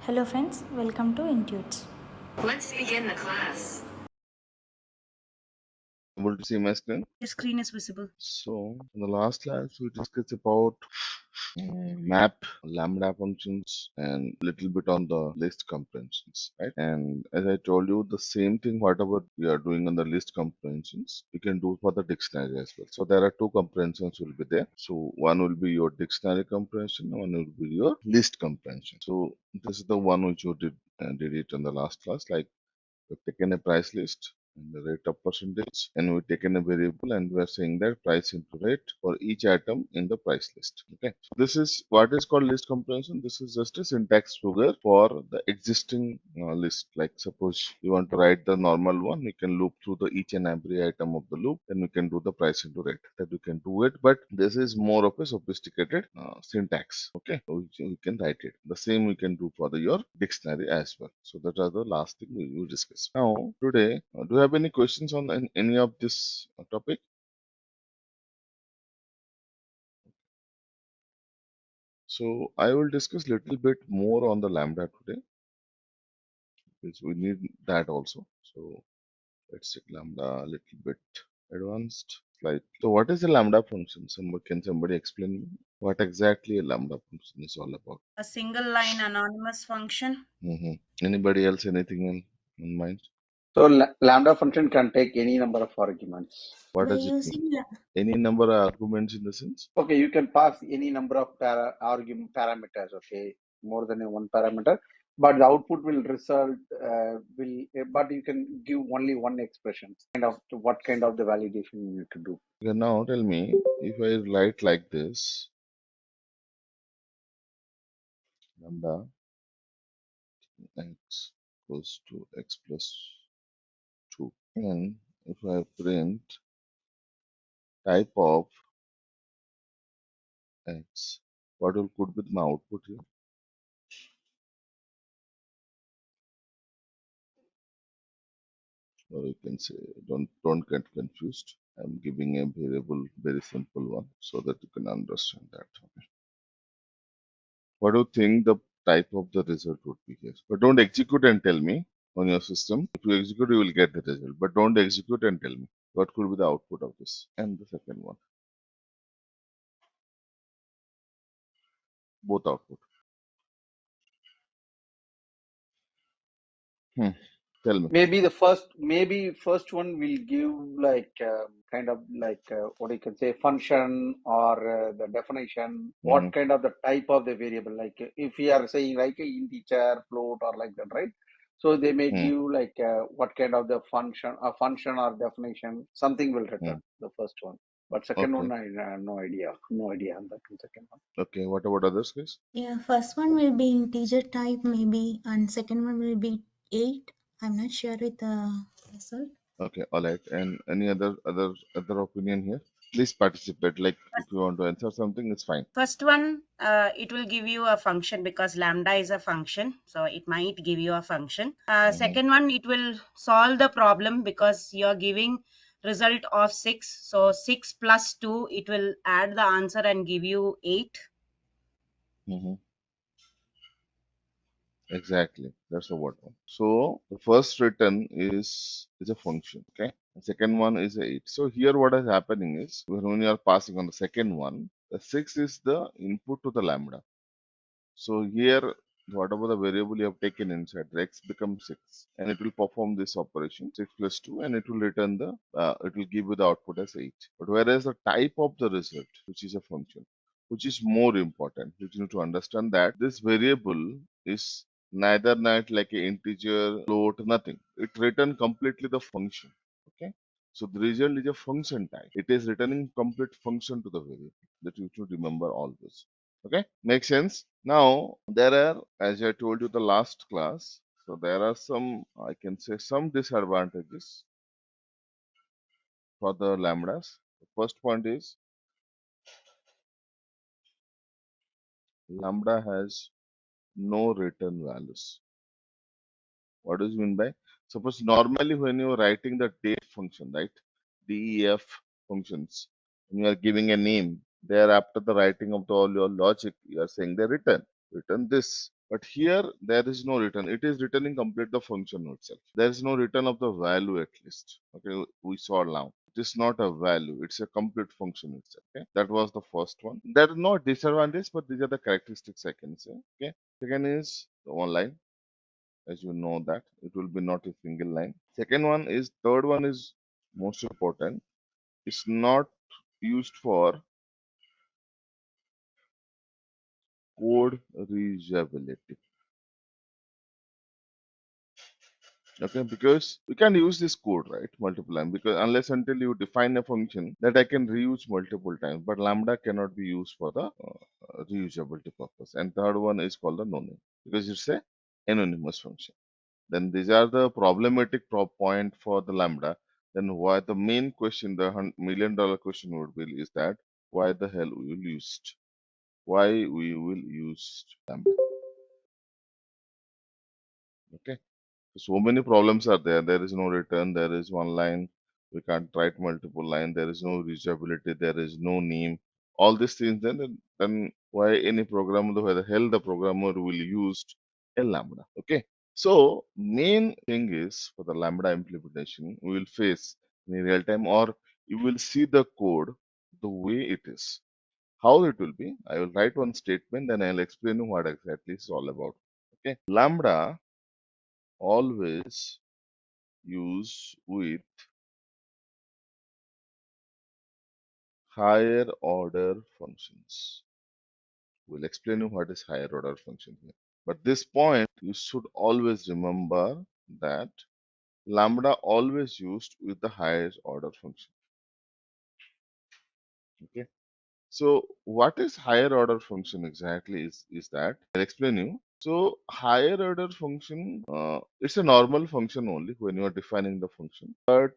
Hello friends, welcome to Intuites. Let's begin the class. Able to see my screen? Your screen is visible. So, in the last class, we discussed about map, lambda functions, and little bit on the list comprehensions, right? And as I told you, the same thing, whatever we are doing on the list comprehensions, we can do for the dictionary as well. So there are two comprehensions will be there. So one will be your dictionary comprehension, one will be your list comprehension. So this is the one which you did it in the last class, like we've taken a price list and the rate of percentage, and we've taken a variable and we are saying that price into rate for each item in the price list. Okay, so this is what is called list comprehension. This is just a syntax trigger for the existing list. Like suppose you want to write the normal one, we can loop through the each and every item of the loop, then we can do the price into rate. That we can do it, but this is more of a sophisticated syntax. Okay, so we can write it. The same we can do for your dictionary as well. So that are the last thing we will discuss. Now today, do you have any questions on any of this topic? So I will discuss little bit more on the lambda today, because we need that also. So let's take lambda a little bit advanced. Like, so what is a lambda function? Can somebody explain me what exactly a lambda function is all about? A single line anonymous function. Anybody else anything in mind? So lambda function can take any number of arguments. What By does it mean? using Any number of arguments in the sense? Okay, you can pass any number of argument parameters. Okay, more than one parameter, but the output will result but you can give only one expression. What kind of the validation you need to do? Okay, now tell me, if I write like this, lambda x equals to x plus 2, and if I print type of x, what will could be my output here? Or you can say, don't get confused. I'm giving a variable, very simple one, so that you can understand that. Okay. What do you think the type of the result would be here? But don't execute and tell me on your system. If you execute, you will get the result. But don't execute and tell me what could be the output of this. And the second one, both output. Tell me. Maybe first one will give like kind of like what you can say function or the definition. Hmm. What kind of the type of the variable? Like if we are saying like a integer, float, or like that, right? So they may Hmm. give like what kind of the function, a function or definition. Something will Hmm. return the first one, but second Okay. one I have no idea. No idea on that second one. Okay. What about others, guys? first one will be integer type maybe and second one will be 8. I'm not sure with the result. Okay. All right. And any other opinion here? Please participate. Like if you want to answer something, it's fine. First one, it will give you a function because lambda is a function. So it might give you a function. Second one, it will solve the problem because you're giving result of 6. So 6 plus 2, it will add the answer and give you 8. Mm-hmm. Exactly. That's the word. So the first written is a function. Okay. The second one is a 8. So here what is happening is when you are passing on the second one, the 6 is the input to the lambda. So here whatever the variable you have taken inside, the x becomes 6 and it will perform this operation 6 plus 2 and it will return the it will give you the output as 8. But whereas the type of the result, which is a function, which is more important, you need to understand that this variable is neither not like an integer, float, nothing. It return completely the function. Okay. So the result is a function type. It is returning complete function to the variable. That you should remember all this. Okay, makes sense. Now there are, as I told you the last class, so there are some, I can say, some disadvantages for the lambdas. The first point is lambda has no return values. What does it mean by? Suppose normally when you are writing the date function, right, def functions, when you are giving a name, there after the writing of all your logic, you are saying the return this. But here there is no return. It is returning complete the function itself. There is no return of the value at least. Okay, we saw now. It is not a value. It's a complete function itself. Okay, that was the first one. There are no disadvantages, but these are the characteristics I can say. Okay, second is the one line. As you know that it will be not a single line. Second one is third one is most important. It's not used for code reusability. Okay, because we can use this code, right, multiple times, because unless until you define a function that I can reuse multiple times, but lambda cannot be used for the reusability purpose. And third one is called the no name because it's a anonymous function. Then these are the problematic point for the lambda. Then why the main question, the $1 million question would be is that why the hell we will use it? Why we will use lambda? Okay. So many problems are there. There is no return. There is one line. We can't write multiple line. There is no reachability. There is no name. All these things. Then why any programmer, why the hell the programmer will use a lambda? Okay. So main thing is for the lambda implementation, we will face in real time, or you will see the code the way it is. How it will be? I will write one statement, then I'll explain you what exactly it's all about. Okay. Lambda always use with higher order functions. We'll explain you what is higher order function here. But this point, you should always remember that lambda always used with the higher order function. Okay. So what is higher order function exactly is that I'll explain you. So higher order function, it's a normal function only when you are defining the function, but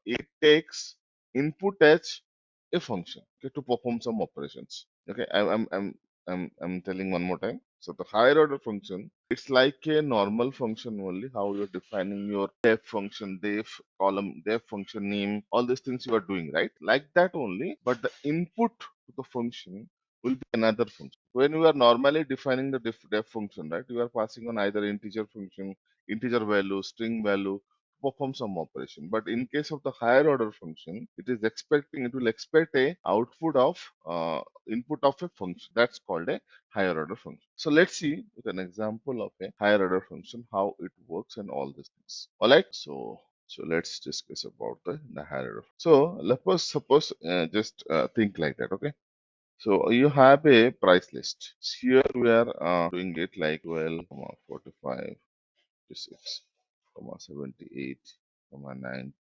it takes input as a function, okay, to perform some operations. Okay, I'm telling one more time. So the higher order function, it's like a normal function only. How you're defining your def function, def column, def function name, all these things you are doing, right? Like that only, but the input to the function will be another function. When you are normally defining the def function, right, you are passing on either integer function, integer value, string value, perform some operation. But in case of the higher order function, it will expect a output of input of a function. That's called a higher order function. So let's see with an example of a higher order function how it works and all these things. All right. So let's discuss about the higher order. So let's suppose just think like that. Okay. So you have a price list. Here we are doing it like 12, 45, 56, 78, 90,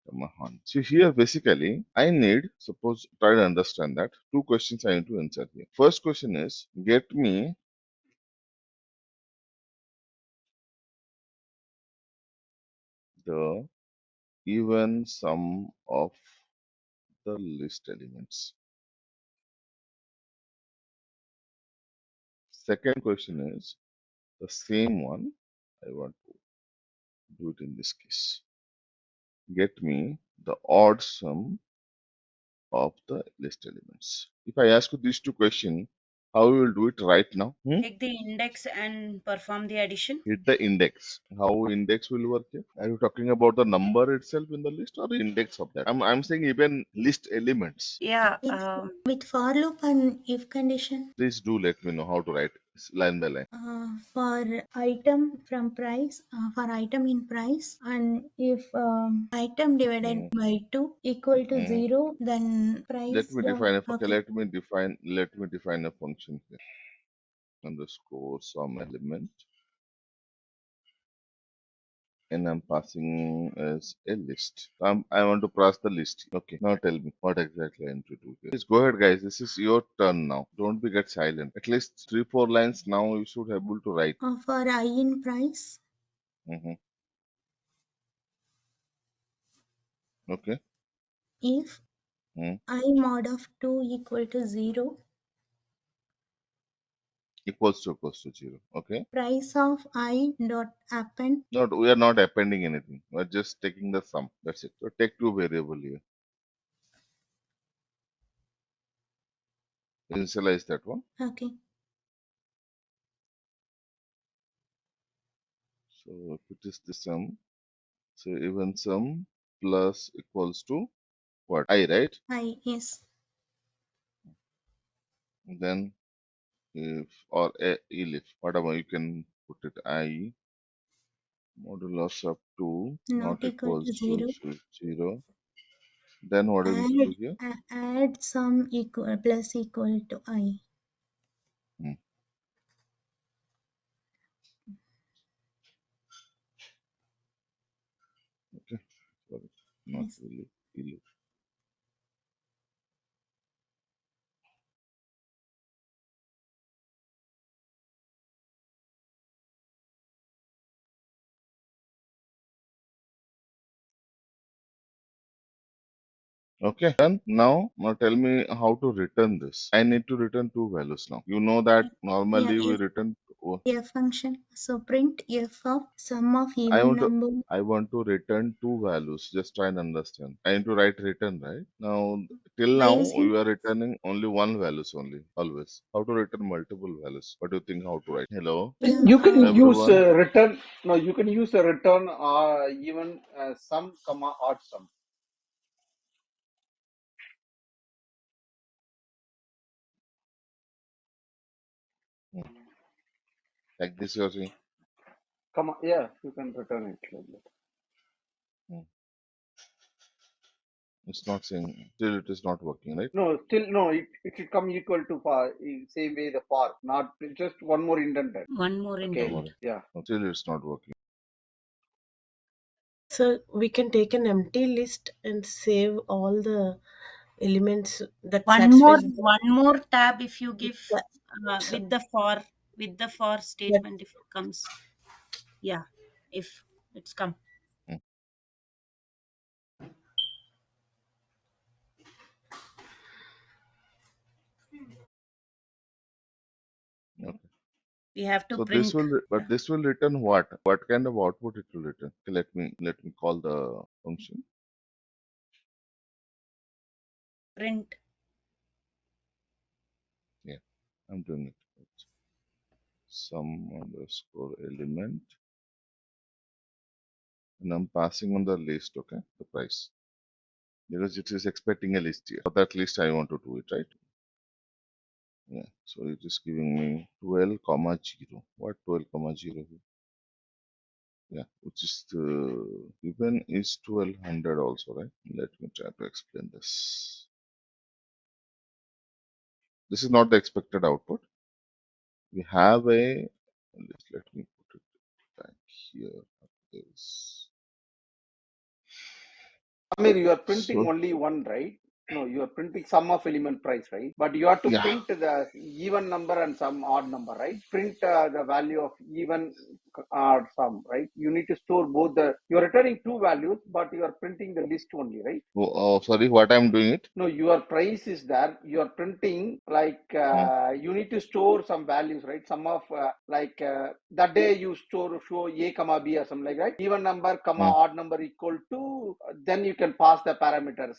100. So here basically I need, suppose try to understand that two questions I need to answer here. First question is get me the even sum of the list elements. Second question is the same one. I want to do it in this case. Get me the odd sum of the list elements. If I ask you these two questions, how you will do it right now? Take the index and perform the addition. Hit the index. How index will work here? Are you talking about the number itself in the list or the index of that? I'm saying even list elements. Yeah. With for loop and if condition, Please do let me know how to write line by line. for item from price, for item in price, and if item divided Mm, by 2 equal to mm. 0, then Let price me dot. define a okay. Okay. Let me define a function here. Underscore some element, and I'm passing as a list. I want to pass the list. Okay, now tell me what exactly I need to do here. Please go ahead, guys. This is your turn now. Don't be get silent. At least 3-4 lines now you should be able to write. For I in price, Hmm. Okay. if Mm. I mod of 2 equal to 0, Equals to 0. Okay. price of I dot append. No, we are not appending anything. We are just taking the sum. That's it. So take two variable here. Initialize that one. Okay. So if it is the sum, so even sum plus equals to what? I, right? Yes. Then if or elif, whatever you can put it, I modulus up to not Not equal equals to to 0. 0. Then what do you need to do here? Add sum equal plus equal to I. Hmm. Okay, sorry, not Yes. really. Elif. Okay, done. Now tell me how to return this. I need to return two values now. You know that Yeah, normally we return. F function. So print F of sum of I even want to number. I want to return two values. Just try and understand. I need to write return, right? Now till By now using you are returning only one values only, always. How to return multiple values? What do you think how to write? Hello, yeah, You can use everyone. return. No, you can use a return even sum comma odd sum. Hmm. Like this you're saying. Comma, yeah, you can return it like that. Hmm. It's not saying still it is not working, right? No, still no. It should come equal to for same way the for not just one more indented. One more Okay, indent. Tomorrow. yeah. Still it's not working. So we can take an empty list and save all the elements that satisfies One more tab if you give the, with the for that statement if it comes. Yeah, if it's come. Hmm. Okay. We have to So this print. will, Yeah. but this will return what? What kind of output it will return? Okay, let me call the function. Print. Yeah, I'm doing it. Sum underscore element, and I'm passing on the list. Okay, the price because it is expecting a list here. For that list, I want to do it, right? Yeah. So it is giving me 12 comma 0. What 12 comma 0? Yeah, which is given is 1200 also, right? Let me try to explain this. This is not the expected output. We have a, let me put it back here. This. Amir, you are printing So, only one, right? No, you are printing sum of element price, right? But you have to yeah. print the even number and some odd number, right? Print the value of even or sum, right? You need to store both the. You are returning two values, but you are printing the list only, right? Oh, sorry, what I'm doing it? No, your price is that you are printing like Hmm, you need to store some values, right? Some of like that day you show a comma b or something like that. Even number comma hmm. odd number equal to then you can pass the parameters.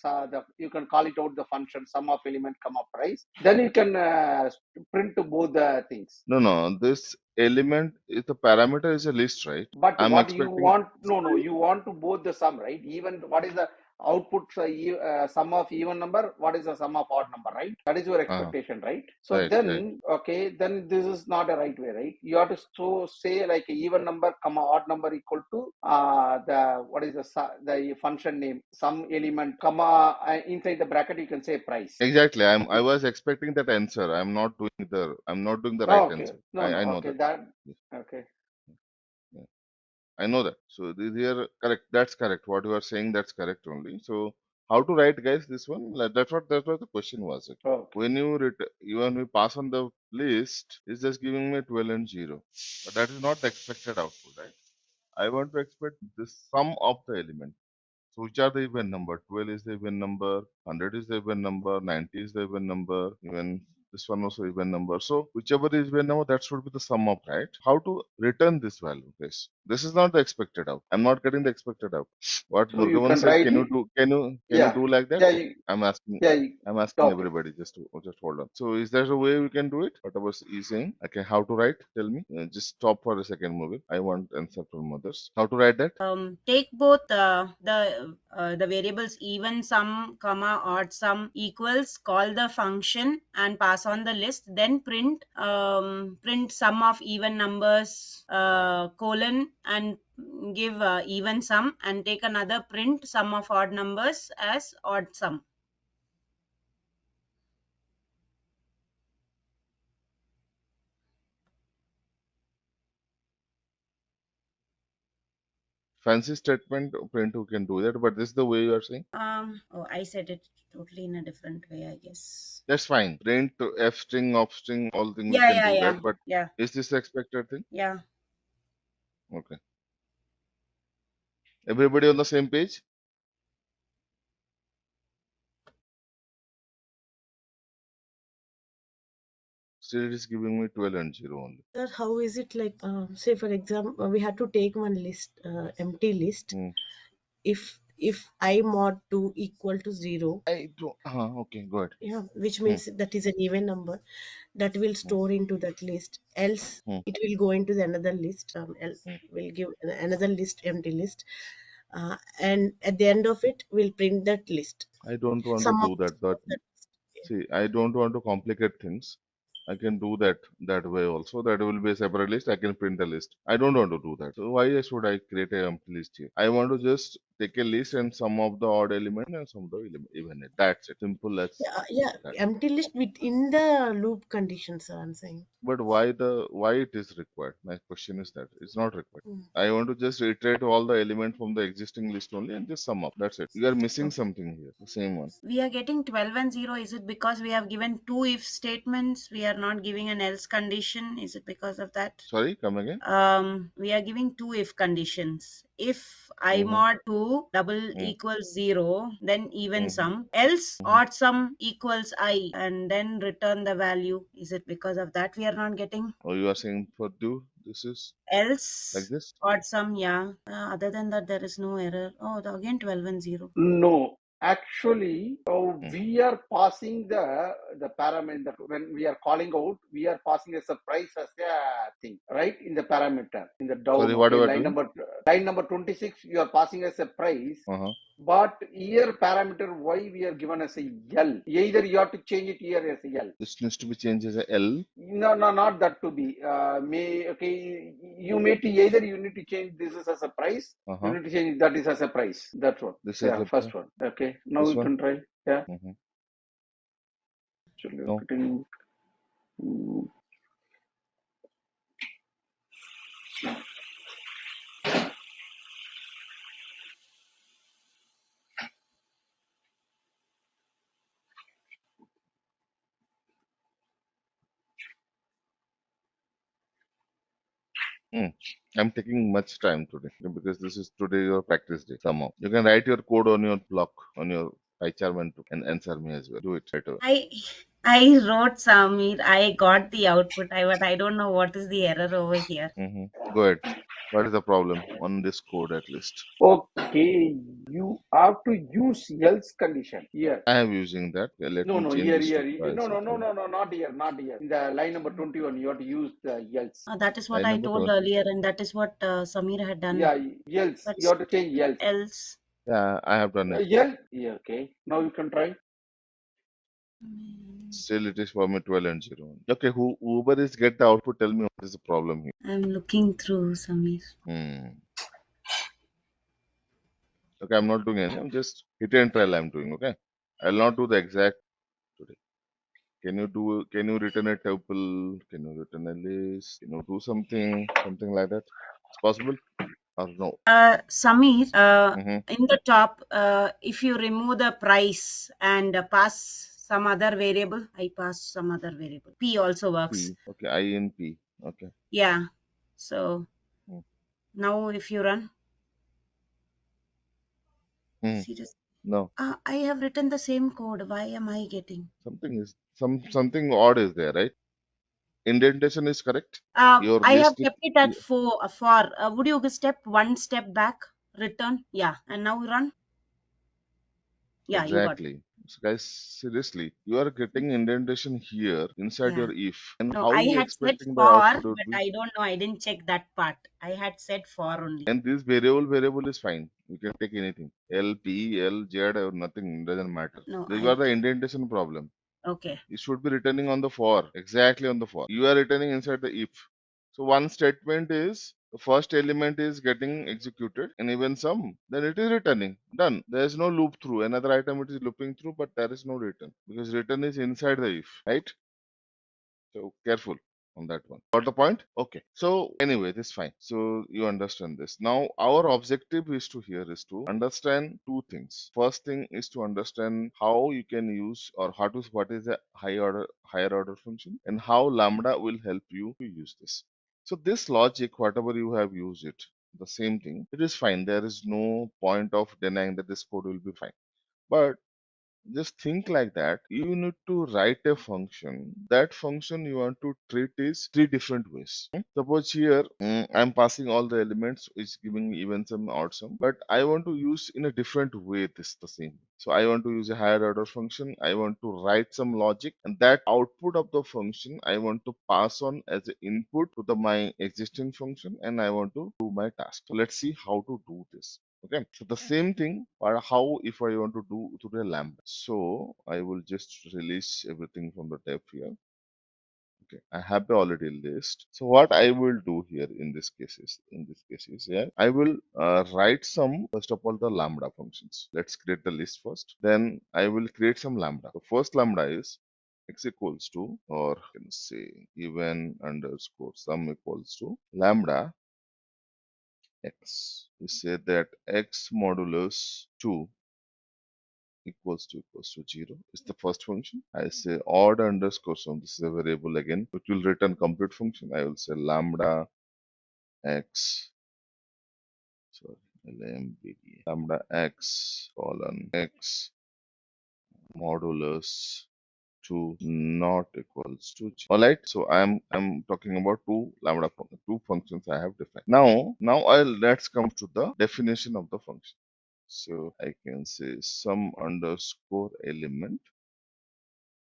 You can call it out the function sum of element comma price. Then you can print both the things. No. This element is the parameter is a list, right? But I'm what you expecting. want, no, you want to both the sum, right? Even what is the output sum of even number, what is the sum of odd number, right? That is your Uh, expectation, right? So right. then, okay, then this is not a right way, right? You have to say like a even number, comma odd number equal to the what is the function name, some element, comma inside the bracket you can say price. Exactly. I was expecting that answer. I'm not doing the right Oh, okay, answer. no, no, I know okay, that. that Yes, okay. yeah. I know that. So here correct. That's correct. What you are saying, that's correct only. So how to write, guys, this one? Like, that's what the question was. Okay. Okay. When when we pass on the list, it's just giving me 12 and 0. But that is not the expected output, right? I want to expect the sum of the element. So which are the even number? 12 is the even number, 100 is the even number, 90 is the even number, even this one also even number. So whichever is even number, that should be the sum of, right? How to return this value? Yes. This is not the expected out. I'm not getting the expected out. What So you Murgavan can said, write can you it. do, can you Yeah, do like that? yeah, I'm asking, yeah. I'm asking Okay. everybody just hold on. So is there a way we can do it? Whatever he's saying. Okay, how to write? Tell me. Just stop for a second, Murgavan. I want answer from others. How to write that? Take both the variables even sum comma odd sum equals, call the function and pass on the list, then print sum of even numbers colon and give even sum, and take another print sum of odd numbers as odd sum. Fancy statement print who can do that, but this is the way you are saying. Oh, I said it totally in a different way, I guess. That's fine. Print f string, off string, all thing we Yeah, can yeah, do yeah, that. But yeah, is this the expected thing? yeah. Okay. Everybody on the same page? Still it is giving me 12 and 0 only. Sir, how is it like, say for example, we had to take one list, empty list. Hmm. If I mod 2 equal to 0, I don't. Okay, go ahead. yeah, which Hmm. means that is an even number that will Hmm. store into that list. Else, Hmm. it will go into the another list. Hmm. Will give another list, empty list, and at the end of it, we'll print that list. I don't want to Some of do that. But that. see, I don't want to complicate things. I can do that way also. That will be a separate list. I can print the list. I don't want to do that. So why should I create a empty list here? I want to just take a list and some of the odd element and some of the even it. That's it. Simple as Yeah, that. empty list within the loop conditions, sir, I'm saying. But why it is required? My question is that it's not required. Mm. I want to just iterate all the element from the existing list only and just sum up. That's it. You are missing Okay. something here. The same one. We are getting 12 and 0. Is it because we have given two if statements? We are not giving an else condition. Is it because of that? Sorry, come again. We are giving two if conditions. If I Mm-hmm. mod 2 double Mm-hmm. equals 0, then even Mm-hmm. sum. Else Mm-hmm. odd sum equals I, and then return the value. Is it because of that we are not getting? Or you are saying for do this is like Else this? odd sum, yeah. Other than that, there is no error. Oh, again 12 and 0. No, actually, Mm. we are passing the parameter when we are calling out. We are passing as a price as a thing, right? In the parameter in the Sorry, down. what Okay, are we doing? line number 26. You are passing as a price, Uh-huh. but here parameter y we are given as a L. Either you have to change it here as a L. This needs to be changed as a L. No, no, not that to be. May okay. You may to either you need to change this is as a price. You Uh-huh. need to change that is as a price. That's what. This is Yeah, a first one. Okay. Now this you one. can try. Yeah. Mm-hmm. Actually, No. getting, Mm. I'm taking much time today because this is today your practice day. Somehow you can write your code on your block on your PyCharm and answer me as well. Do it right away. I wrote Samir. I got the output. But I don't know what is the error over here. Mm-hmm. Go ahead. What is the problem on this code at least? okay. You have to use else condition here. I am using that. Okay, let No, me no, change here, this to here. No, no, no, bicycle. no, no, not here, not here. In the line number 21, you have to use the else. That is what Line I number told 12. earlier, and that is what Samir had done. Yeah, else. But You have to change else. else, Yeah, I have done it. Else. Yeah, okay. Now you can try. Still, it is for me 12 and 0. Okay, whoever is get the output, tell me what is the problem here. I'm looking through Samir. Hmm. Okay, I'm not doing anything. I'm just hit and trial. I'm doing. Okay, I'll not do the exact today. Can you return a tuple? Can you return a list? Can you do something like that? It's possible or no? Samir, Mm-hmm. in the top, if you remove the price and pass some other variable, I pass some other variable. P also works. P. Okay, INP. Okay. Yeah. So Mm. now if you run, Hmm. serious. No, I have written the same code. Why am I getting? something is something odd is there, right? Indentation is correct. Your I have list. kept it at four. For would you step one step back, return? Yeah, and now run. Yeah, you got. Exactly. So guys, seriously, you are getting indentation here inside Yeah. your if, and No, how I you had said expecting the for, output would but be? I don't know. I didn't check that part. I had said for only. And this variable is fine. You can take anything. L, P, L, Z, or nothing, doesn't matter. No, These I. are the indentation problem. Okay. You should be returning on the for, exactly on the for. You are returning inside the if. So one statement is the first element is getting executed and even some, then it is returning. Done. There is no loop through. Another item it is looping through, but there is no return because return is inside the if, right? So careful on that one. Got the point? Okay. So anyway, this is fine. So you understand this. Now our objective is to here is to understand two things. First thing is to understand how you can use or how to what is a higher order function and how lambda will help you to use this. So this logic, whatever you have used it, the same thing, it is fine. There is no point of denying that this code will be fine. But just think like that. You need to write a function. That function you want to treat is three different ways. Suppose here I'm passing all the elements, is giving even some odd sum, but I want to use in a different way this the same. So I want to use a higher order function. I want to write some logic, and that output of the function I want to pass on as an input to the my existing function, and I want to do my task. So let's see how to do this. Okay, so the same thing, but how if I want to do to the lambda. So I will just release everything from the tab here. Okay, I have already list. So what I will do here in this case is, yeah, I will write some first of all the lambda functions. Let's create the list first. Then I will create some lambda. The first lambda is x equals to, or you can say even underscore sum equals to lambda x. We say that x modulus 2 equals to 0 is the first function. I say odd underscore sum. This is a variable again, which will return complete function. I will say lambda x, sorry, lambda, lambda x colon x modulus 2 not equals to 0. All right. So I'm talking about two functions I have defined. Now let's come to the definition of the function. So I can say some underscore element.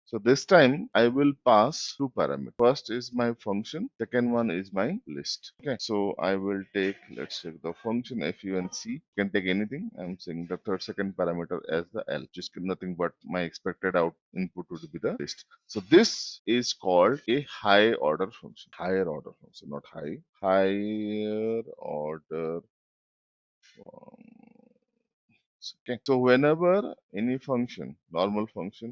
So this time I will pass two parameters. First is my function, second one is my list. Okay, so I will take, let's take the function func. You can take anything. I'm saying the second parameter as the L. Just nothing but my expected out input would be the list. So this is called a high order function. Higher order function, not high. Higher order function. Okay. So whenever any function, normal function,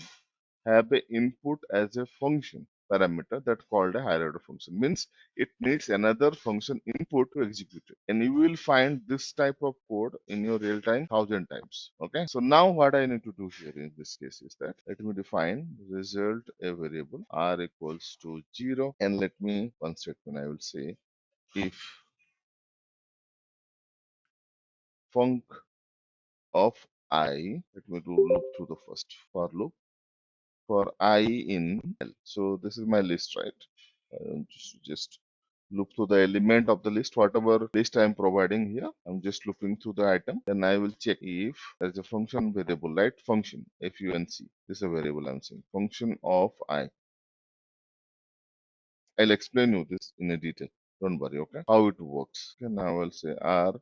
have a input as a function parameter that called a higher order function, means it needs another function input to execute it, and you will find this type of code in your real time 1,000 times. Okay, so now what I need to do here in this case is that let me define result a variable r equals to 0, and let me one statement I will say if func of I, let me do loop through the first for loop for I in L. So this is my list, right? Just loop through the element of the list, whatever list I'm providing here. I'm just looping through the item. Then I will check if there's a function variable, right? Function func. This is a variable I'm saying. Function of I. I'll explain you this in a detail. Don't worry, okay? How it works. Okay, now I'll say R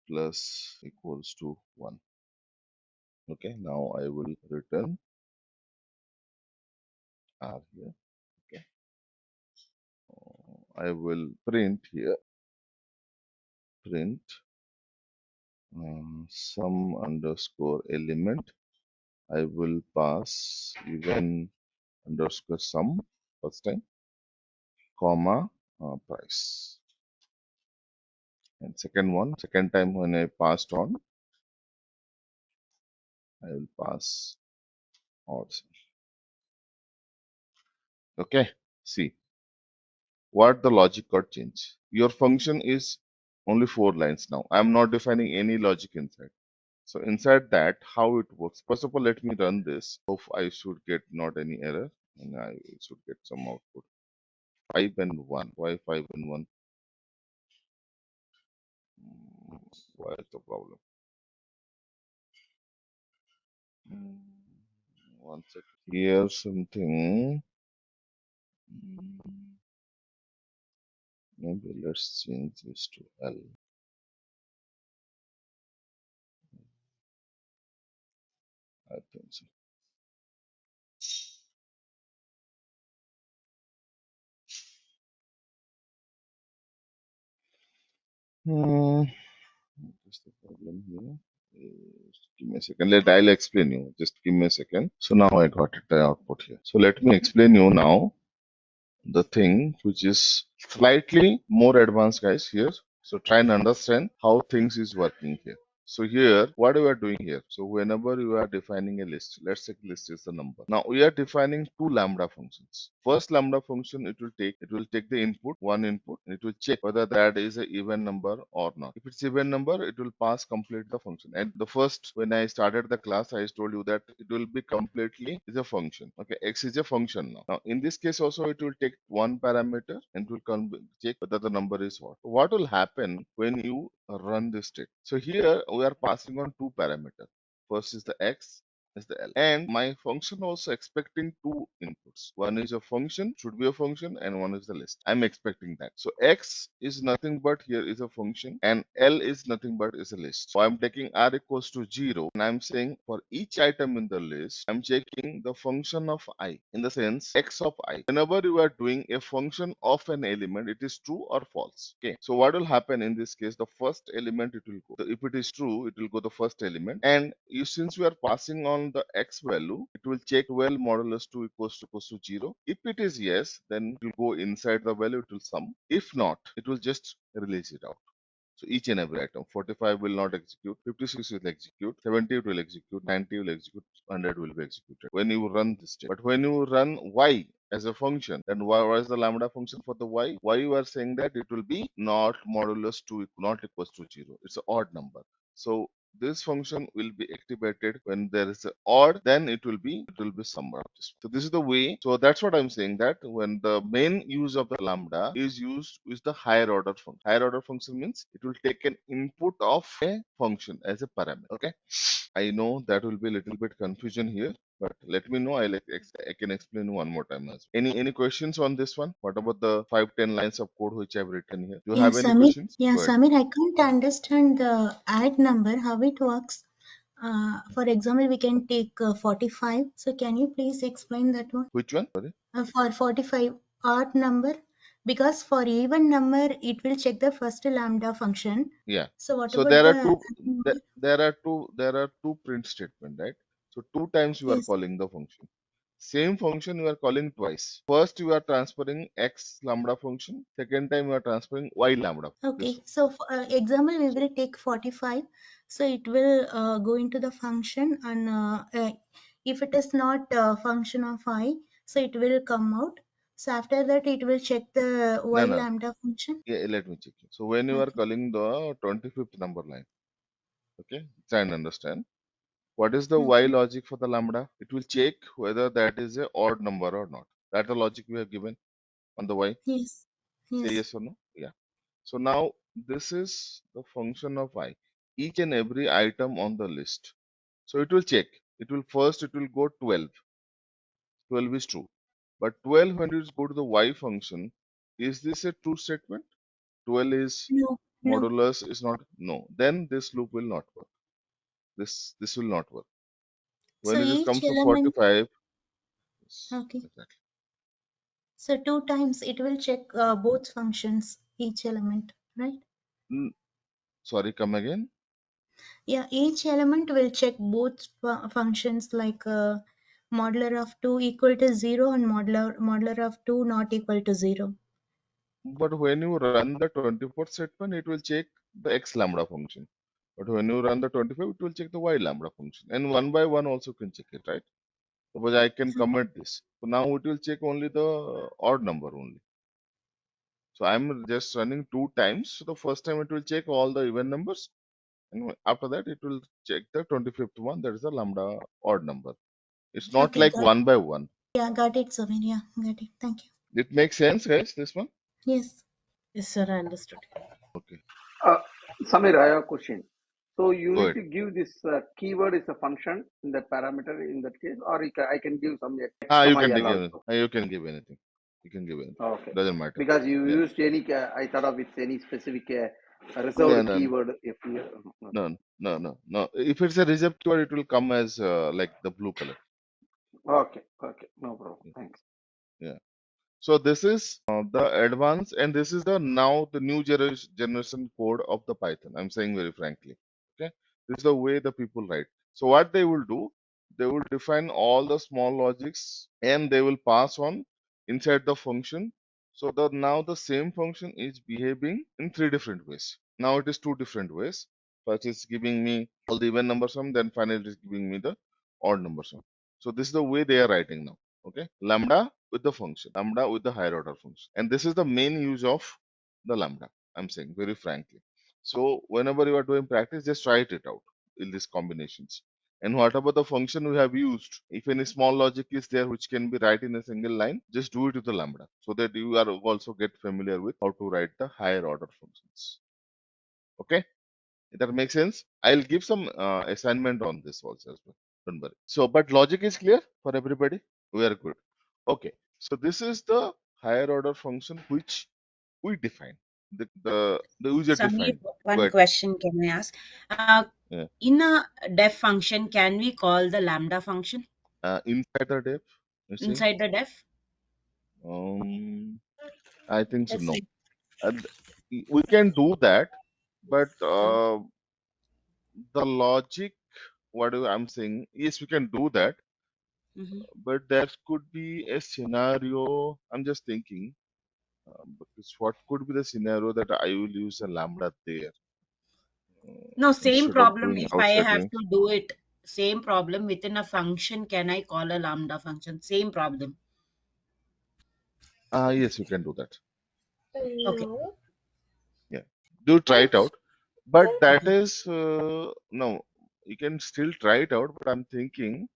plus equals to 1. Okay, now I will return R here. Okay, I will print here, print some underscore element. I will pass even underscore sum first time, comma price. And second time when I passed on, I will pass odd sum. Okay, see what the logic got changed. Your function is only 4 lines now. I'm not defining any logic inside. So inside that, how it works. First of all, let me run this. Hope I should get not any error. and I should get some output. 5 and 1. Why 5 and 1? Why is the problem? Mm, One second. Here's something. Maybe let's change this to L. I think so. What is the problem here? Just give me a second. I'll explain you. Just give me a second. So now I got it, the output here. So let me explain you now the thing which is slightly more advanced, guys, here. So try and understand how things is working here. So here, what we are doing here. So whenever you are defining a list, let's say list is the number. Now we are defining two lambda functions. First lambda function, it will take the input, one input, and it will check whether that is an even number or not. If it's even number, it will pass complete the function. And the first, when I started the class, I told you that it will be completely is a function. Okay, x is a function now. Now in this case also, it will take one parameter and it will check whether the number is what. What will happen when you run this state? So here we are passing on two parameters. First is the x, is the L. And my function also expecting two inputs. One is a function, should be a function, and one is the list. I'm expecting that. So x is nothing but here is a function, and L is nothing but is a list. So I'm taking r equals to 0, and I'm saying for each item in the list, I'm checking the function of I, in the sense x of I. Whenever you are doing a function of an element, it is true or false. Okay. So what will happen in this case? The first element it will go. So if it is true, it will go the first element. And since we are passing on the x value, it will check 12 modulus 2 equals to 0. If it is yes, then it will go inside the value, it will sum. If not, it will just release it out. So each and every item, 45 will not execute, 56 will execute, 70 will execute, 90 will execute, 100 will be executed when you run this step. But when you run y as a function, then what is the lambda function for the y? Y you are saying that it will be not modulus 2 not equals to 0. It's an odd number. So this function will be activated when there is an odd, then it will be somewhere. So this is the way. So that's what I'm saying, that when the main use of the lambda is used with the higher order function. Higher order function means it will take an input of a function as a parameter. Okay. I know that will be a little bit confusion here, but let me know. I can explain one more time as well. Any questions on this one? What about the 5-10 lines of code which I've written here? Do you Yeah, have any Samir. questions? Yeah, Go ahead. Samir, I can't understand the add number, how it works. For example, we can take 45. So can you please explain that one? Which one? Sorry. For 45 odd number, because for even number, it will check the first lambda function. Yeah. So what So about there are the two. number? There are two print statement, right? So two times you are Yes. calling the function. Same function you are calling twice. First you are transferring x lambda function. Second time you are transferring y lambda. This. Okay. So for example, we So will take 45. So it will go into the function, and if it is not a function of I, so it will come out. So after that, it will check the no y no. lambda function. Yeah, let me check. So when you are Okay. calling the 25th number line, okay, try and understand. What is the y Okay. logic for the lambda? It will check whether that is a odd number or not. That the logic we have given on the y. Yes. Say Yes. yes or no? Yeah. So now this is the function of I. Each and every item on the list. So it will check. It will go 12. 12 is true. But 12 when you go to the y function, is this a true statement? 12 is No. No. modulus is not, no. Then this loop will not work. This will not work. So When it each comes to element. 45, yes, Okay. exactly. So two times it will check both functions, each element, right? Mm, Sorry, come again. Yeah, each element will check both functions, like modular of 2 equal to 0 and modular of 2 not equal to 0. But when you run the 24th statement, it will check the x lambda function. But when you run the 25, it will check the y lambda function. And one by one also can check it, right? Suppose I can comment this. So now it will check only the odd number only. So I'm just running two times. So the first time it will check all the even numbers. And after that, it will check the 25th one. That is the lambda odd number. It's not Okay, like got one by one. Yeah, got it, Samir. Yeah, got it. Thank you. It makes sense, guys, this one? Yes. Yes, sir, I understood. Okay, Uh, Samir, I have a question. So you go need ahead. to give this keyword is a function in the parameter in that case, or I can give some You can XML give also. you can give anything. You can give anything. Okay. Doesn't matter. Because you Yeah. used any, I thought of it's any specific No, reserved no, keyword. If you, no. If it's a reserved keyword, it will come as like the blue color. okay, okay, no problem. Thanks. Yeah. So this is the advanced, and this is the now the new generation code of the Python. I'm saying very frankly. Okay, this is the way the people write. So what they will do, they will define all the small logics, and they will pass on inside the function. So the now the same function is behaving in three different ways. Now it is two different ways. First it's giving me all the even number sum, then finally it is giving me the odd number sum. So this is the way they are writing now. Okay, lambda with the function, lambda with the higher order function, and this is the main use of the lambda. I'm saying very frankly. So whenever you are doing practice, just write it out in these combinations. And whatever the function we have used, if any small logic is there which can be write in a single line, just do it with the lambda, so that you are also get familiar with how to write the higher order functions. Okay, that makes sense. I'll give some assignment on this also as well. Don't worry. So, but logic is clear for everybody. We are good. Okay. So this is the higher order function which we define. The user Samir, defined. Go one ahead. question can I ask? Yeah. In a def function, can we call the lambda function Inside the depth, you see. inside the def? Um, I think so. Let's No. say. We can do that, but Uh, the logic. What I'm saying? Yes, we can do that, mhm. but there could be a scenario. I'm just thinking. Because what could be the scenario that I will use a lambda there No, same instead of problem. doing If I outside have range? to do it, same problem within a function, can I call a lambda function? Same problem. Yes, you can do that. Okay. Yeah, do try it out. But that Okay. is no, you can still try it out. But I'm thinking,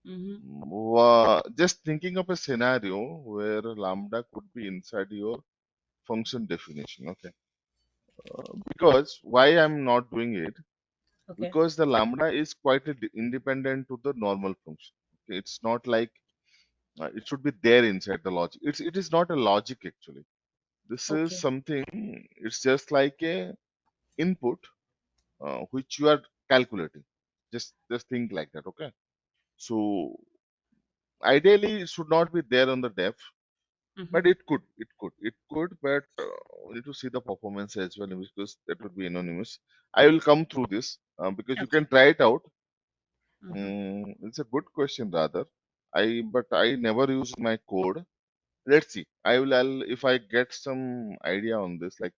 Mm-hmm. just thinking of a scenario where lambda could be inside your function definition. Okay, because why I'm not doing it? Okay. Because the lambda is quite independent to the normal function. Okay, it's not like it should be there inside the logic. It is not a logic actually. This is Okay. something. It's just like a input which you are calculating. Just think like that. Okay. So ideally, it should not be there on the def, Mm-hmm. but it could. It could. But we need to see the performance as well because that would be anonymous. I will come through this because you Okay. can try it out. Mm-hmm. It's a good question rather. I never use my code. Let's see. I'll if I get some idea on this, like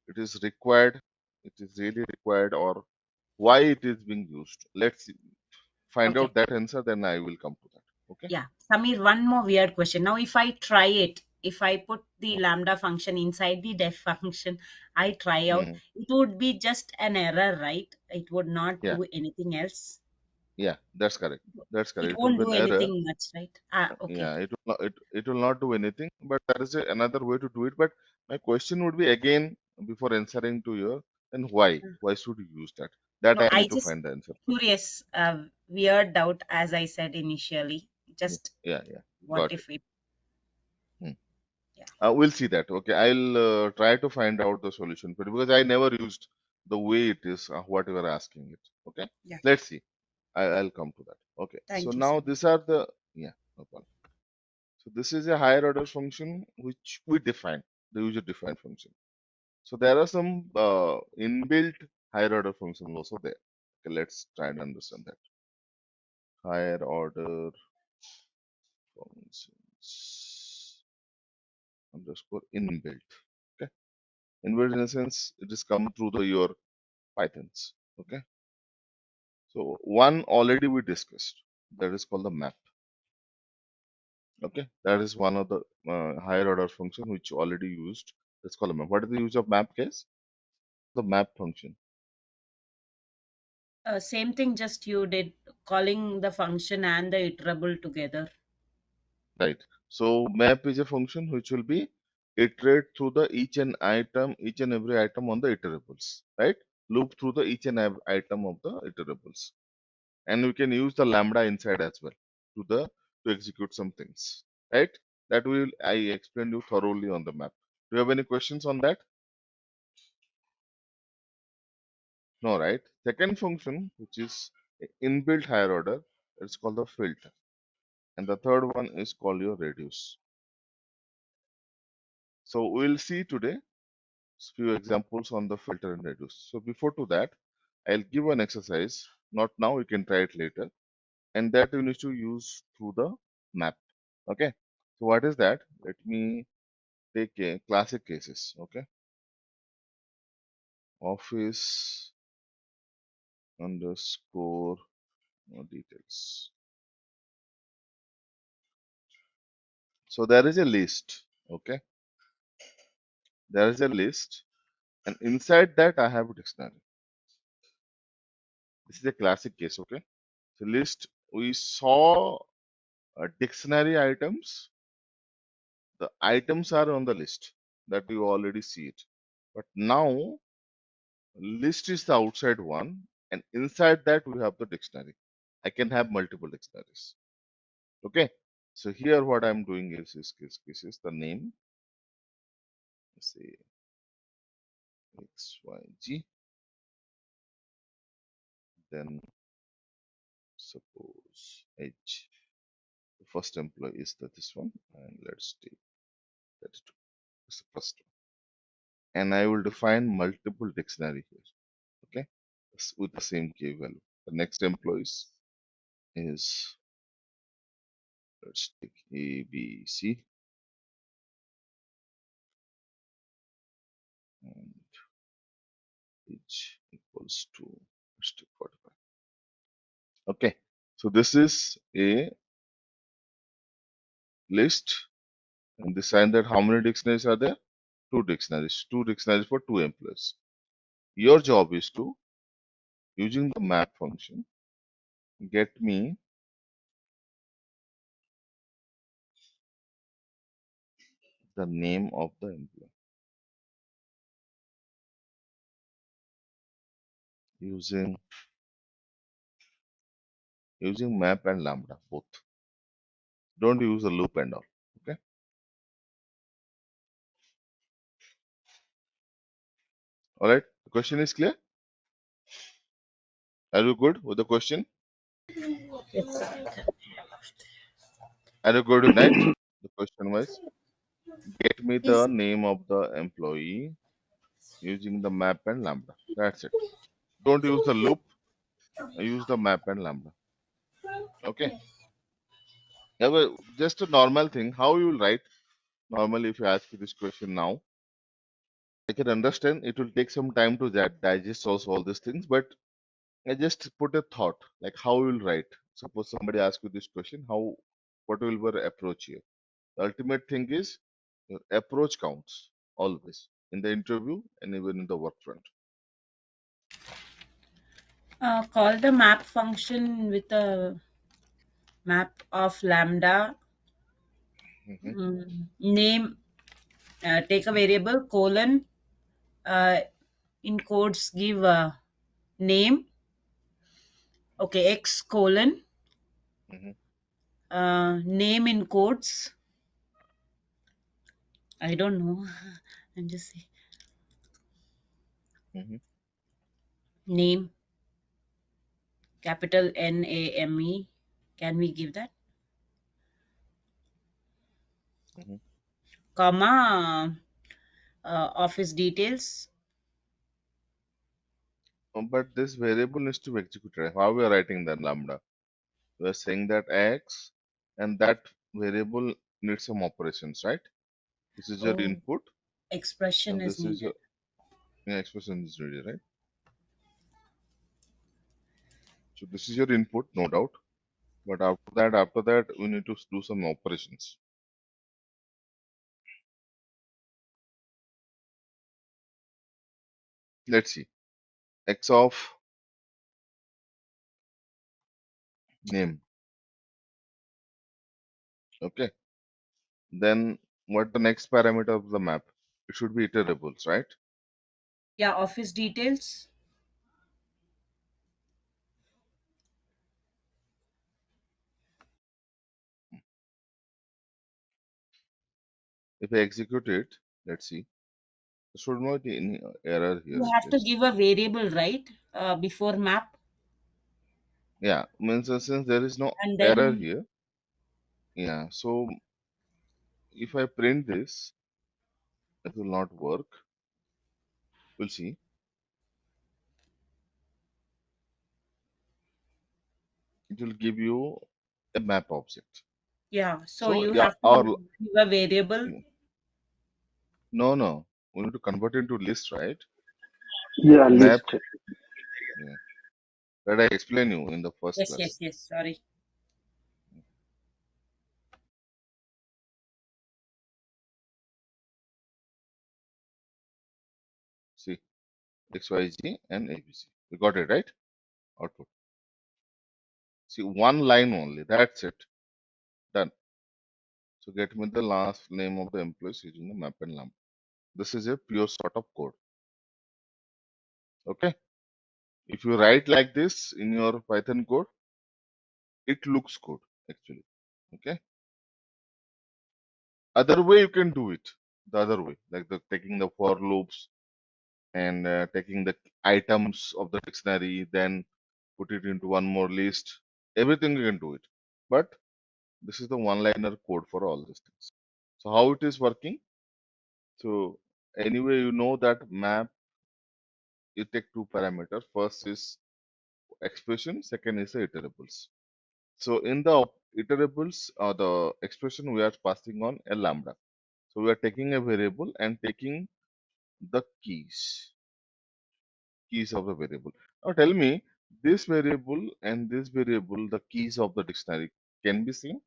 it is required, it is really required, or why it is being used. Let's see. Find Okay. out that answer, then I will come to that. Okay. Yeah. Samir, one more weird question. Now, if I try it, if I put the lambda function inside the def function, I try out, Mm, it would be just an error, right? It would not yeah, do anything else. yeah, that's correct. That's It correct. It will won't be do an error. anything much, right? Ah, okay. Yeah, it will not do anything, but there is another way to do it. But my question would be again before answering to you, then why? Why should you use that? That No, I I need to just find the answer first. curious, weird doubt, as I said initially. Yeah, Just yeah. what Got it. if it, Hmm. yeah, We'll see that. Okay, I'll try to find out the solution for it because I never used the way it is, what you are asking it. Okay, yeah. let's see. I'll come to that. Okay, so Thank you, now Sam. these are the, yeah, no problem. So this is a higher order function which we define, the user defined function. So there are some inbuilt higher order functions also there. Okay, let's try and understand that. Higher order functions underscore inbuilt. Okay, inbuilt in a sense it is come through the your Pythons. Okay, so one already we discussed, that is called the map. Okay, that is one of the higher order function which already used. Let's call a map. What is the use of map case? The map function. Same thing, just you did calling the function and the iterable together. Right. So map is a function which will be iterate through the each and every item on the iterables, right? Loop through the each and every item of the iterables, and we can use the lambda inside as well to execute some things, right? That will I explained you thoroughly on the map. Do you have any questions on that? No, right? Second function, which is inbuilt higher order, it's called the filter, and the third one is called your reduce. So we'll see today few examples on the filter and reduce. So before to that, I'll give an exercise. Not now, you can try it later, and that you need to use through the map. Okay. So what is that? Let me take a classic cases. Okay. Office underscore details. So there is a list. Okay. There is a list, and inside that I have a dictionary. This is a classic case. Okay. So list, we saw dictionary items. The items are on the list that you already see it. But now list is the outside one, and inside that we have the dictionary. I can have multiple dictionaries. Okay. So here what I'm doing is the name. Say XYG. Then suppose H. The first employee is this one, and let's take that too. It's the first one. And I will define multiple dictionary here. Okay. With the same key value. The next employees is, let's take A, B, C, and H equals to, let's take 45. Okay, so this is a list, and this sign that how many dictionaries are there? Two dictionaries for two employees. Your job is to, using the map function, get me the name of the employee using map and lambda both. Don't use the loop and all. Okay. All right. The question is clear. Are you good with the question? It's Are you good with that? The question was, get me the Is name of the employee using the map and lambda. That's it. Don't use the loop. Use the map and lambda. Okay. Yeah, well, just a normal thing. How you will write normally if you ask you this question now? I can understand it will take some time to digest also all these things, but I just put a thought like how you will write. Suppose somebody asks you this question, what will be your approach here? The ultimate thing is your approach counts always in the interview and even in the work front. Call the map function with a map of lambda. Mhm, Name, take a variable colon, in quotes give name. Okay, x colon, mhm, name in quotes. I don't know. I'm just saying. mhm, Name, capital NAME. Can we give that? mhm. Comma, office details. But this variable needs to be executed. How we are writing that lambda? We are saying that x and that variable needs some operations, right? This is your Oh, input expression and is this is needed. your expression is ready, right? So this is your input, no doubt. But after that, we need to do some operations. Let's see. X of name. Okay. then what the next parameter of the map? It should be iterables, right? Yeah, office details. If I execute it, let's see. There should not be any error here You at have to least. give a variable, right? Before map, Yeah, means since there is no and error then here, yeah. So if I print this, it will not work. We'll see. It will give you a map object. yeah. So So you yeah, have to give a variable. no, we need to convert into list, right? Yeah, Map. list. Yeah. That I explain you in the first Yes, class. yes, yes. Sorry. See, XYZ and ABC. We got it, right? Output. See, one line only. That's it. Done. So get me the last name of the employees using the map and lump. This is a pure sort of code. Okay. If you write like this in your Python code, it looks good actually. Okay. Other way you can do it. The other way, like the taking the for loops and taking the items of the dictionary, then put it into one more list. Everything you can do it. But this is the one-liner code for all these things. So how it is working? So anyway, you know that map, you take two parameters. First is expression, second is the iterables. So in the iterables or the expression, we are passing on a lambda. So we are taking a variable and taking the keys of the variable. Now tell me, this variable and this variable, the keys of the dictionary can be seen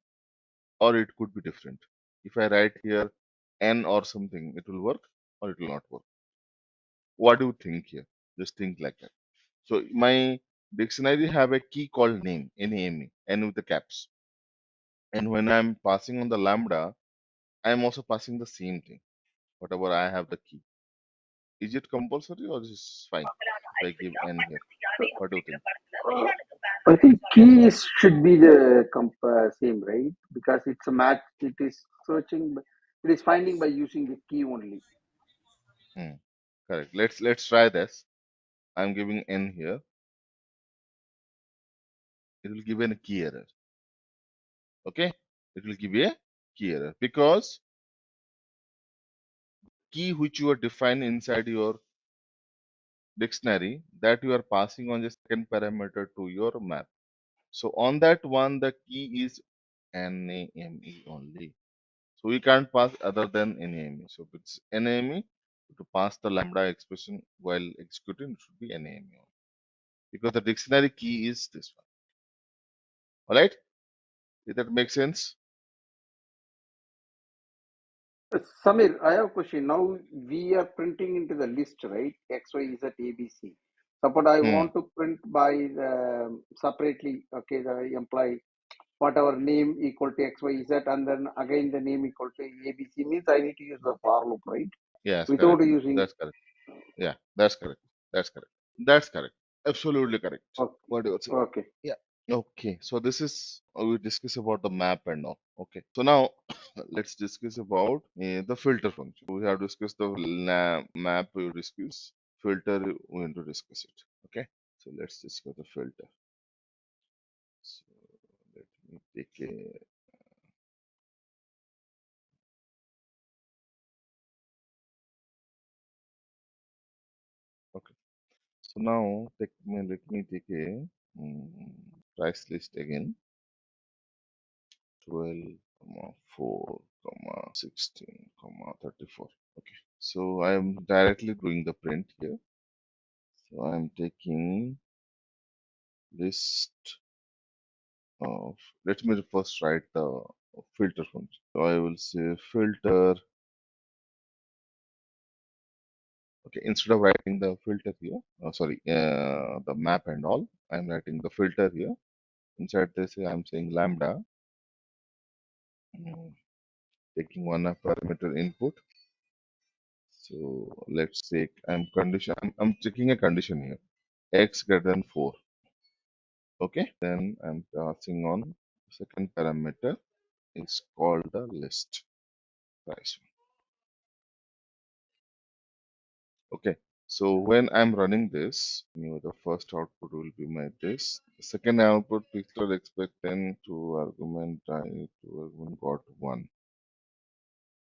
or it could be different. If I write here n or something, it will work or it will not work. What do you think here? Just think like that. So my dictionary have a key called name, NAME, N with the caps. And when I'm passing on the lambda, I'm also passing the same thing, whatever I have the key. Is it compulsory or is it fine if I give n here? What do you think? I think keys should be the same, right? Because it's a match. It is searching. It is finding by using the key only. Hmm, correct. Let's try this. I'm giving n here. It will give a key error. Okay, it will give a key error because key which you are defining inside your dictionary, that you are passing on the second parameter to your map. So on that one, the key is NAME only. So we can't pass other than NAME. So if it's NAME, to pass the lambda expression while executing, it should be NAME only. Because the dictionary key is this one. All right? Did that make sense? Samir, I have a question. Now we are printing into the list, right? X, Y, Z, A, B, C. Suppose I Hmm. want to print by the separately. Okay, the employee whatever name equal to X, Y, Z, and then again the name equal to A, B, C means I need to use the for loop, right? Yes, Without correct. using. That's correct. Yeah, that's correct. That's correct. That's correct. Absolutely correct. Okay. What do you say? Okay. Yeah. Okay. So this is we discuss about the map and all. Okay. So now let's discuss about the filter function. We have discussed the map. We discuss filter. We going to discuss it. Okay. So let's discuss the filter. So let me take a. Okay. So now let me take a price list again. 12, 4, 16, 34. Okay. So I am directly doing the print here. So I am taking list of, let me first write the filter function. So I will say filter. Okay, instead of writing the filter here, sorry, the map and all, I'm writing the filter here. Inside this, I'm saying lambda. taking one parameter input. So let's say I'm checking a condition here, x greater than 4. Okay, then I'm passing on second parameter is called the list price. Okay, so when I'm running this, the first output will be my this. The second output pixel expect 10 to argument I to argument got 1.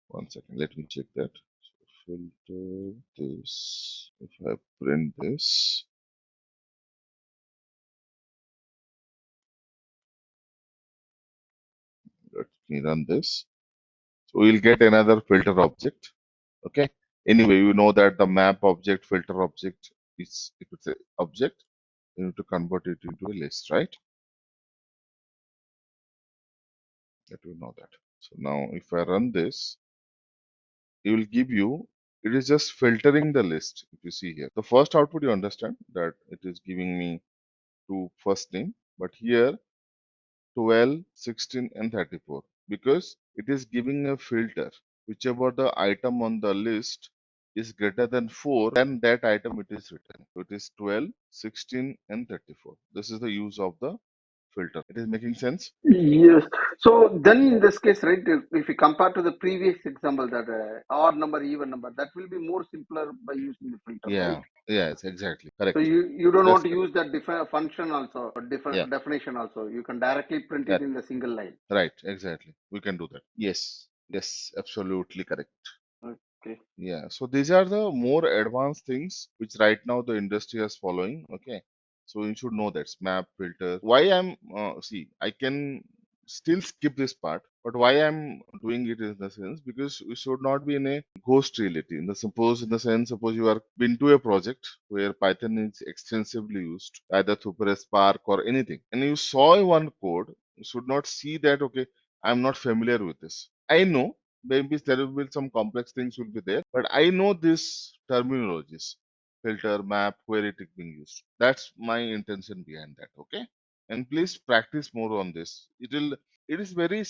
1 second, let me check that. So filter this. If I print this, let me run this. So we'll get another filter object. Okay. Anyway, you know that the map object, filter object is, if it's an object, you need to convert it into a list, right? That you know that. So now if I run this, it will give you, it is just filtering the list. If you see here, the first output, you understand that it is giving me two first name, but here 12, 16, and 34, because it is giving a filter. Whichever the item on the list is greater than 4, then that item it is written. So it is 12, 16, and 34. This is the use of the filter. It is making sense? Yes. So then in this case, right, if you compare to the previous example that odd number, even number, that will be more simpler by using the filter, right? Yeah. Yes, exactly. So Correct. you don't That's want to correct. use that function also, or Yeah. different definition also. You can directly print Yeah. it in the single line. Right. Exactly. We can do that. Yes. Yes. Absolutely correct. Okay. Yeah, so these are the more advanced things which right now the industry is following. Okay, so you should know that map filter. Why I'm see, I can still skip this part, but why I'm doing it in the sense because we should not be in a ghost reality. In the sense, suppose you are been to a project where Python is extensively used, either through Spark or anything, and you saw one code, you should not see that. Okay, I'm not familiar with this. I know maybe there will be some complex things will be there, but I know this terminologies, filter, map, where it is being used. That's my intention behind that. Okay, and please practice more on this. It is very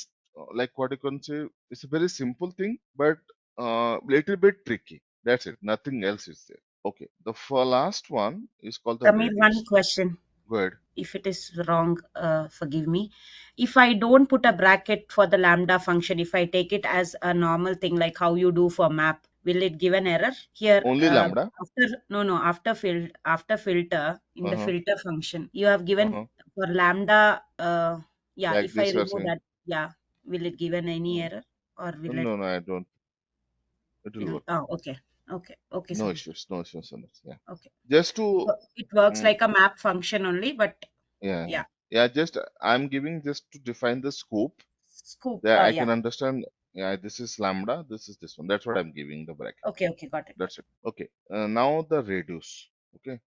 like what you can say. It's a very simple thing, but little bit tricky. That's it. Nothing else is there. Okay, the last one is called the Samir, one reduce. question. Go ahead. If it is wrong, forgive me. If I don't put a bracket for the lambda function, if I take it as a normal thing like how you do for map, will it give an error here? Only lambda. After filter in Uh the huh. filter function, you have Uh given huh. for lambda. Yeah, Like if I this, you are remove saying. that, yeah, will it give an any error or will it? No, no, I don't. It will work. Oh, okay, okay, No Samir. issues, no issues on this. Yeah, Okay, just to, so it works mm, like a map function only, but yeah, yeah, yeah. Just I'm giving just to define the scope scoop. that I Yeah. can understand. Yeah, this is lambda. This is this one. That's what I'm giving the bracket. Okay, got it, got That's it. it. Okay. Now the reduce. Okay,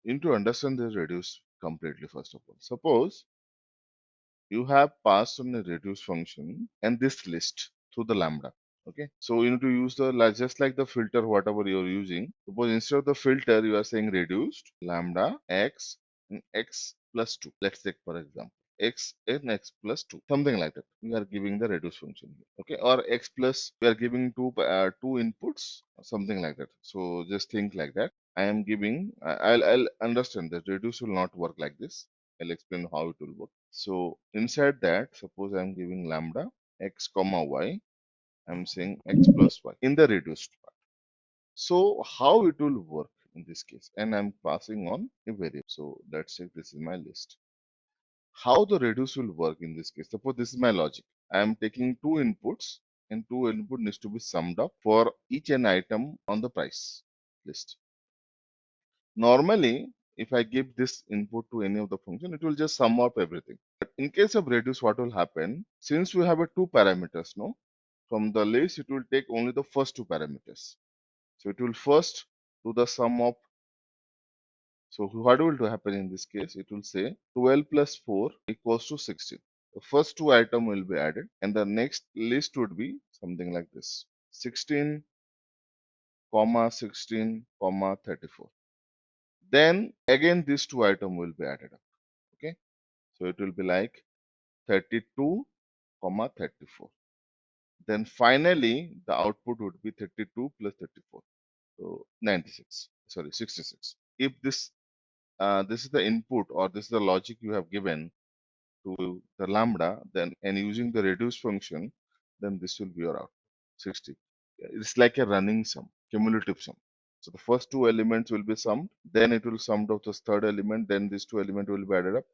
you need to understand the reduce completely first of all. Suppose you have passed on a reduce function and this list through the lambda. Okay, so you need to use the just like the filter, whatever you're using. Suppose instead of the filter, you are saying reduced lambda x and x plus 2. Let's take for example x and x plus 2, something like that. We are giving the reduce function here. Okay, or x plus, we are giving two inputs, something like that. So just think like that. I am giving. I'll understand that reduce will not work like this. I'll explain how it will work. So inside that, suppose I'm giving lambda x comma y. I'm saying x plus y in the reduced part. So how it will work in this case? And I'm passing on a variable. So let's say this is my list. How the reduce will work in this case? Suppose this is my logic. I am taking two inputs and two input needs to be summed up for each an item on the price list. Normally, if I give this input to any of the function, it will just sum up everything. But in case of reduce, what will happen? Since we have a two parameters, no? From the list, it will take only the first two parameters. So it will first do the sum of. So what will happen in this case? It will say 12 plus 4 equals to 16. The first two item will be added, and the next list would be something like this: 16, comma 16, comma 34. Then again these two item will be added up. Okay, so it will be like 32, comma 34. then finally the output would be 32 plus 34. So 96, sorry, 66. If this is the input or this is the logic you have given to the lambda, then and using the reduce function, then this will be your output 60. It's like a running sum, cumulative sum. So the first two elements will be summed, then it will sum out the third element, then these two elements will be added up,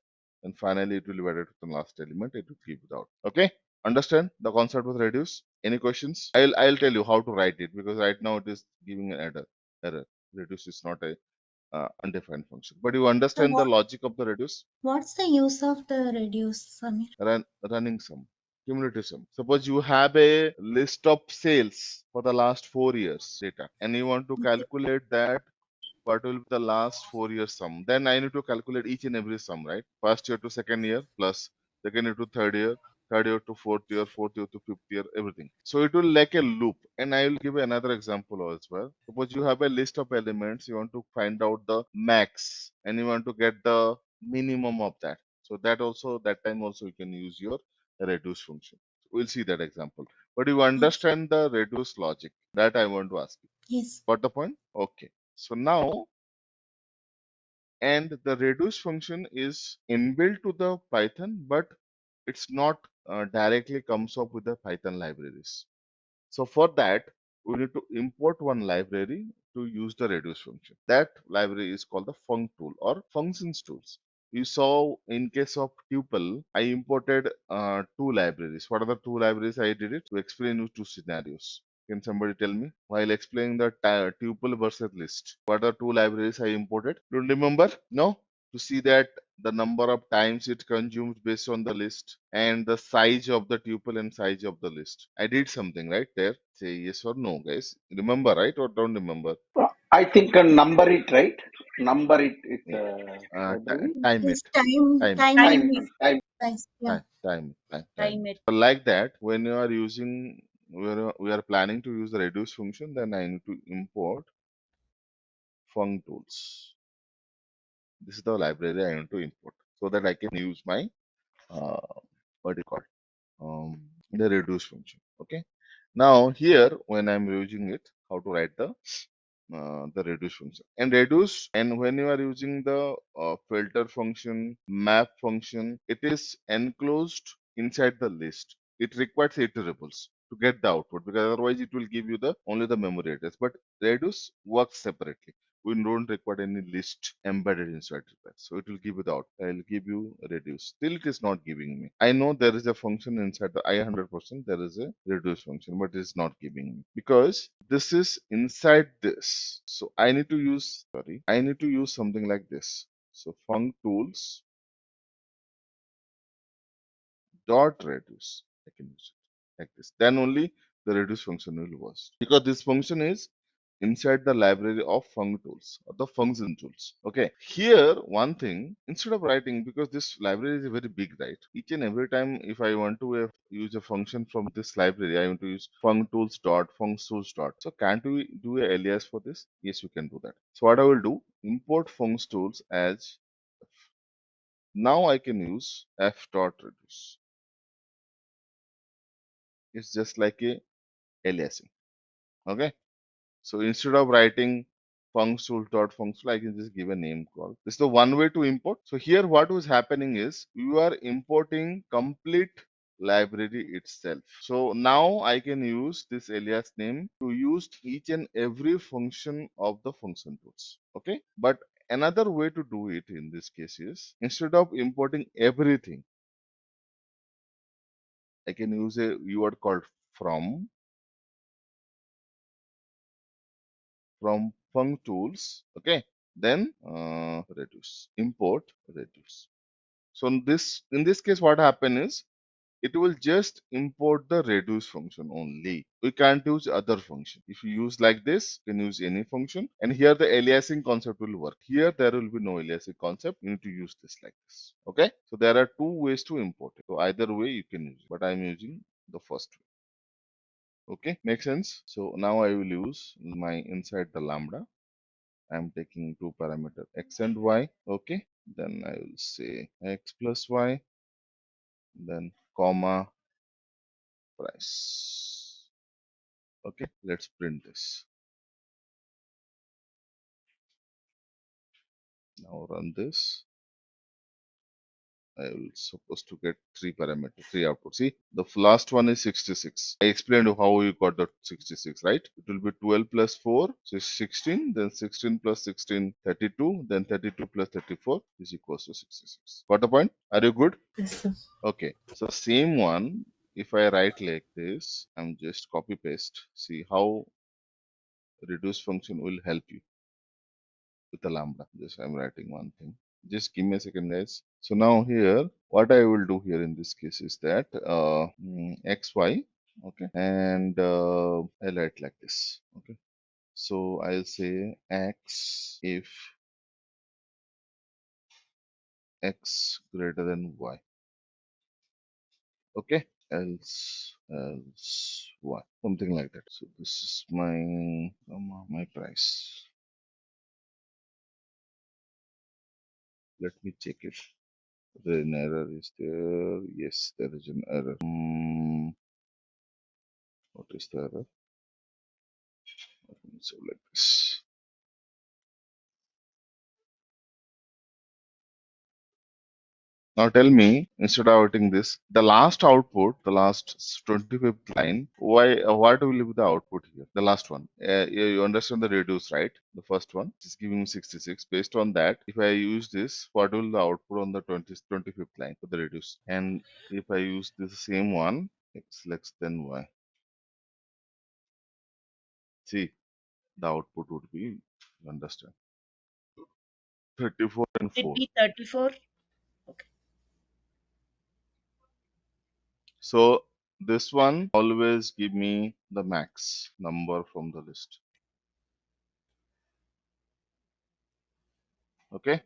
and finally it will be added to the last element. It will give it out. Okay, understand the concept of reduce? Any questions? I'll tell you how to write it, because right now it is giving an error. Reduce is not a undefined function, but you So understand the logic of the reduce? what's the use of the reduce, Samir? Running sum, cumulative sum. Suppose you have a list of sales for the last 4 years data, and you want to Okay. calculate that what will be the last 4 years sum. Then I need to calculate each and every sum, right? First year to second year plus second year to third year to fourth year to fifth year, everything. So it will like a loop. And I will give another example as well. Suppose you have a list of elements, you want to find out the max and you want to get the minimum of that. So that time also you can use your reduce function. We'll see that example. But you Okay. understand the reduce logic that I want to ask you. Yes. Got the point? Okay. So now, and the reduce function is inbuilt to the Python, but it's not directly comes up with the Python libraries. So for that, we need to import one library to use the reduce function. That library is called the func tool or functions tools. You saw in case of tuple, I imported two libraries. What are the two libraries I did it? To explain you two scenarios. Can somebody tell me? While explaining the tuple versus list, what are two libraries I imported? Don't remember? No? To see that the number of times it consumes based on the list and the size of the tuple and size of the list. I did something right there. Say yes or no, guys. Remember, right? Or don't remember? I think number it, right? Number it. It's Yeah. how do we Time Yes, it. time Time it. time Time in it. it. Nice. Yeah. Time Time it. it. So like that, when you are using, we are planning to use the reduce function, then I need to import func tools. This is the library I want to import so that I can use my what do you call the reduce function. Okay. Now here, when I'm using it, how to write the reduce function and reduce, and when you are using the filter function, map function, it is enclosed inside the list. It requires iterables to get the output, because otherwise it will give you the only the memory address. But reduce works separately. We don't require any list embedded inside it. So it will give you the output. I'll give you reduce. Still it is not giving me. I know there is a function inside the I 100%, there is a reduce function, but it's not giving me because this is inside this. So I need to use, sorry, I need to use something like this. So func tools dot reduce. I can use it like this. Then only the reduce function will work, because this function is inside the library of func tools or the function tools. Okay. Here, one thing, instead of writing, because this library is very big, right? Each and every time, if I want to use a function from this library, I want to use func tools dot func tools dot. So can't we do a alias for this? Yes, we can do that. So what I will do, import func tools as f. Now I can use f dot reduce. It's just like a aliasing. Okay. So instead of writing functool, I can just give a name call. This is the one way to import. So here what was happening is you are importing complete library itself. So now I can use this alias name to use each and every function of the function tools. Okay. But another way to do it in this case is, instead of importing everything, I can use a word called from func tools. Okay, then reduce, import reduce. So in this case, what happen is it will just import the reduce function only. We can't use other function. If you use like this, you can use any function, and here the aliasing concept will work. Here there will be no aliasing concept. You need to use this like this. Okay, so there are two ways to import it. So either way you can use it, but I'm using the first way. Okay, makes sense. So now I will use my inside the lambda. I'm taking two parameter x and y. Okay, then I will say x plus y, then comma price. Okay, let's print this. Now run this. I will supposed to get three parameters, three outputs. See, the last one is 66. I explained how you got the 66, right? It will be 12 plus 4, so it's 16, then 16 plus 16, 32, then 32 plus 34 is equals to 66. Got the point? Are you good? Yes, sir. Okay, so same one, if I write like this, I'm just copy paste. See how reduce function will help you with the lambda. Just I'm writing one thing. Just give me a second, guys. So now here, what I will do here in this case is that xy, okay, and I'll write like this, okay. So I'll say x if x greater than y, okay, else y, something like that. So this is my price. Let me check it. An error is there. Yes, there is an error. What is the error? So like this. Now tell me, instead of writing this, the last output, the last 25th line, why, what will be the output here? The last one. You understand the reduce, right? The first one is giving me 66. Based on that, if I use this, what will the output on the 25th line for the reduce? And if I use this same one, x less than y. See, the output would be, you understand, 34 and It 4. be 34. Okay. So this one always give me the max number from the list. Okay.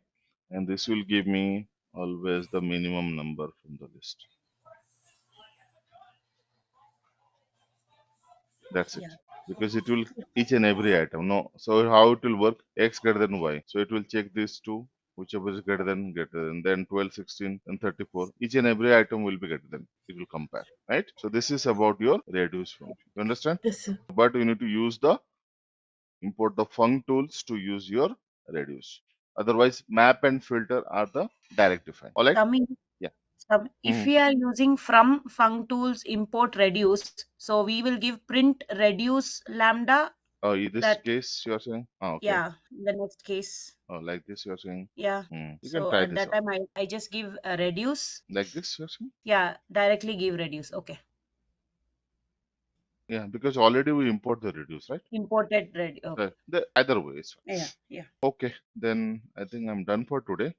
And this will give me always the minimum number from the list. That's it. Yeah. Because it will each and every item. No. So how it will work? X greater than Y. So it will check these two, whichever is greater than, then 12, 16, and 34. Each and every item will be greater than. It will compare. Right? So this is about your reduce function. You understand? Yes, sir. But you need to use the import the func tools to use your reduce. Otherwise, map and filter are the direct define. All right? Coming, Yeah. if Mhm. we are using from func tools import reduce, so we will give print reduce lambda. In this That, case, you are saying, okay. yeah, in the next case, Oh, like this, you are saying. yeah. You can So try at this that out. time I just give a reduce. Like this, you are saying. Yeah, directly give reduce. Okay. Yeah, because already we import the reduce, right? Imported ready. Okay. The either way is fine. Yeah, yeah. Okay, then I think I'm done for today.